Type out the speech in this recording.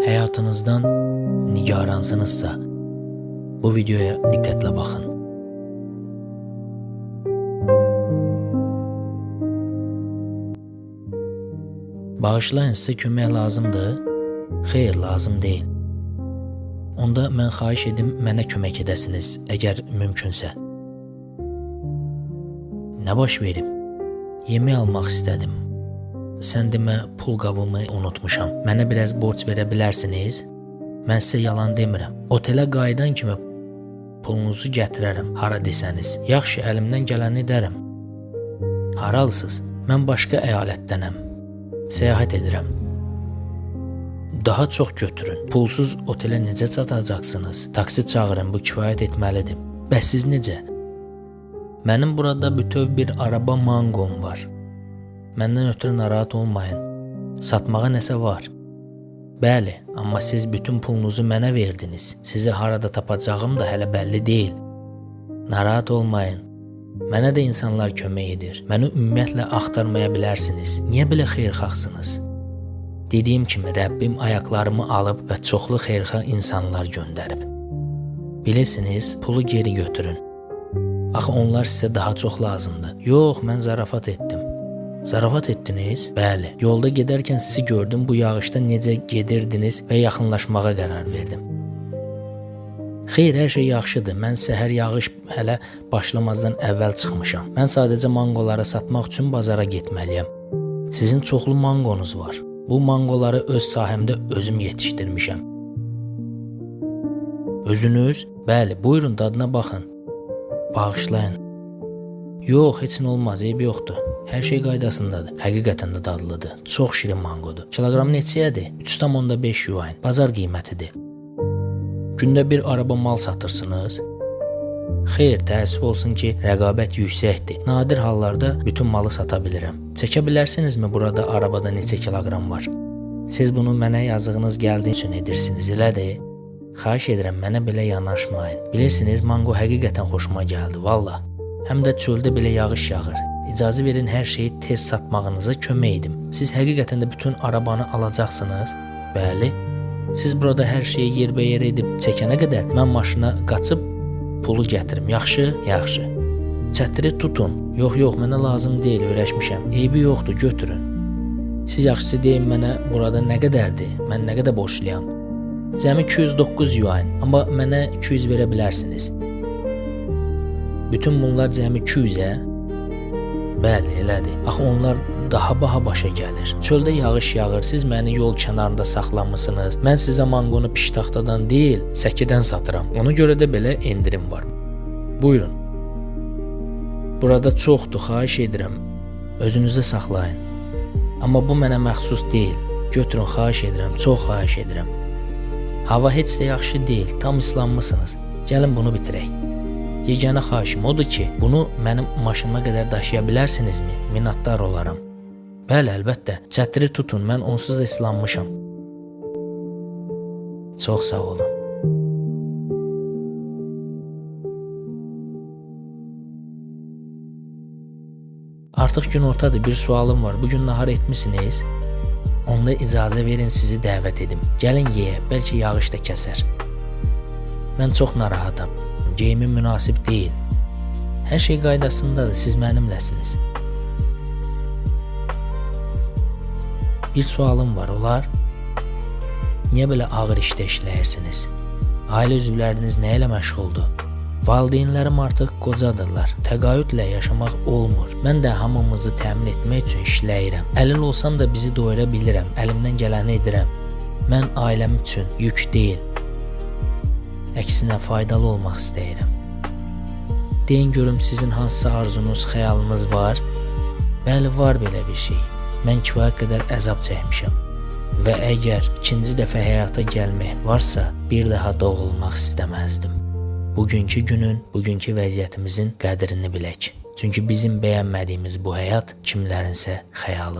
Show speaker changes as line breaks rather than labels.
Həyatınızdan nigaransınızsa, bu videoya diqqətlə baxın. Bağışlayın, sizə kömək lazımdır? Xeyr, lazım deyil. Onda mən xahiş edim, mənə kömək edəsiniz, əgər mümkünsə. Nə baş verib? Yemək almaq istədim. Sən demə, pul qabımı unutmuşam. Mənə biraz borc verə bilərsiniz? Mən sizə yalan demirəm. Otelə qayıdan kimi pulunuzu gətirərəm, hara desəniz. Yaxşı, əlimdən gələni edərəm. Haralısınız? Mən başqa əyalətdənəm. Səyahət edirəm. Daha çox götürün. Pulsuz otelə necə çatacaqsınız? Taksi çağırın, bu kifayət etməlidir. Bəs siz necə? Mənim burada bütöv bir araba manqom var. Məndən ötürü narahat olmayın. Satmağa nəsə var. Bəli, amma siz bütün pulunuzu mənə verdiniz. Sizi harada tapacağım da hələ bəlli deyil. Narahat olmayın. Mənə də insanlar kömək edir. Məni ümumiyyətlə axtarmaya bilərsiniz. Niyə belə xeyirxahsınız? Dediyim kimi, Rəbbim ayaqlarımı alıb və çoxlu xeyirxah insanlar göndərib. Bilirsiniz, pulu geri götürün. Axı onlar sizə daha çox lazımdır. Yox, mən zarafat etdim. Zarafat etdiniz? Bəli. Yolda gedərkən sizi gördüm, bu yağışda necə gedirdiniz və yaxınlaşmağa qərar verdim. Xeyr, hər şey yaxşıdır. Mən səhər yağış hələ başlamazdan əvvəl çıxmışam. Mən sadəcə manqoları satmaq üçün bazara getməliyəm. Sizin çoxlu manqonuz var. Bu manqoları öz sahəmdə özüm yetişdirmişəm. Özünüz? Bəli, buyurun dadına baxın. Bağışlayın. Yox, heç nə olmaz, eybi yoxdur. Hər şey qaydasındadır. Həqiqətən də dadlıdır. Çox şirin manqodur. Kiloqram neçəyədir? 3,5 yuan. Bazar qiymətidir. Gündə bir araba mal satırsınız? Xeyr, təəssüf olsun ki, rəqabət yüksəkdir. Nadir hallarda bütün malı sata bilirəm. Çəkə bilərsinizmi burada arabada neçə kiloqram var? Siz bunu mənə yazığınız gəldiyi üçün edirsiniz, elədir? Xahiş edirəm, mənə belə yanaşmayın. Bilirsiniz, manqo həqiqətən xoşuma gəldi, valla. Həm də çöldə belə yağış yağır. İcazə verin, hər şeyi tez satmağınıza kömək edim. Siz həqiqətən də bütün arabanı alacaqsınız? Bəli. Siz burada hər şeyi yerbəyer edib çəkənə qədər mən maşına qaçıb pulu gətirim. Yaxşı? Yaxşı. Çətiri tutun. Yox, mənə lazım deyil, öyrəşmişəm. Eybi yoxdur, götürün. Siz yaxşısı deyin mənə burada nə qədərdir? Mən nə qədər borçluyam? Cəmi 209 yuan, amma mənə 200 verə bilərsiniz. Bütün bunlar cəmi 200-ə? Bəli, elədir. Axı onlar daha baha başa gəlir. Çöldə yağış yağır, siz məni yol kənarında saxlamısınız. Mən sizə manqonu piştaxtadan deyil, səkidən satıram. Ona görə də belə endirim var. Buyurun. Burada çoxdur, xahiş edirəm. Özünüzdə saxlayın. Amma bu mənə məxsus deyil. Götürün, xahiş edirəm, çox xahiş edirəm. Hava heç də yaxşı deyil, tam islanmısınız. Gəlin bunu bitirək. Yeganə xahişim odur ki, bunu mənim maşınıma qədər daşıya bilərsinizmi? Minnətdar olaram. Bəli, əlbəttə. Çətiri tutun, mən onsuz da islanmışam. Çox sağ olun. Artıq günortadır, bir sualım var. Bugün nahar etmisiniz? Onda icazə verin, sizi dəvət edim. Gəlin yeyə, bəlkə yağış da kəsər. Mən çox narahatam. Geyimim münasib deyil. Hər şey qaydasındadır, siz mənimləsiniz. Bir sualım var, olar? Niyə belə ağır işdə işləyirsiniz? Ailə üzvləriniz nə ilə məşğuldur? Valideynlərim artıq qocadırlar. Təqaüdlə yaşamaq olmur. Mən də hamımızı təmin etmək üçün işləyirəm. Əlil olsam da bizi doyura bilirəm. Əlimdən gələni edirəm. Mən ailəm üçün yük deyil. Əksinə faydalı olmaq istəyirəm. Deyin görüm, sizin hansısa arzunuz, xəyalınız var? Bəli, var belə bir şey. Mən kifayət qədər əzab çəkmişəm. Və əgər ikinci dəfə həyata gəlmək varsa, bir daha doğulmaq istəməzdim. Bugünkü günün, bugünkü vəziyyətimizin qədrini bilək. Çünki bizim bəyənmədiyimiz bu həyat kimlərinsə xəyalıdır.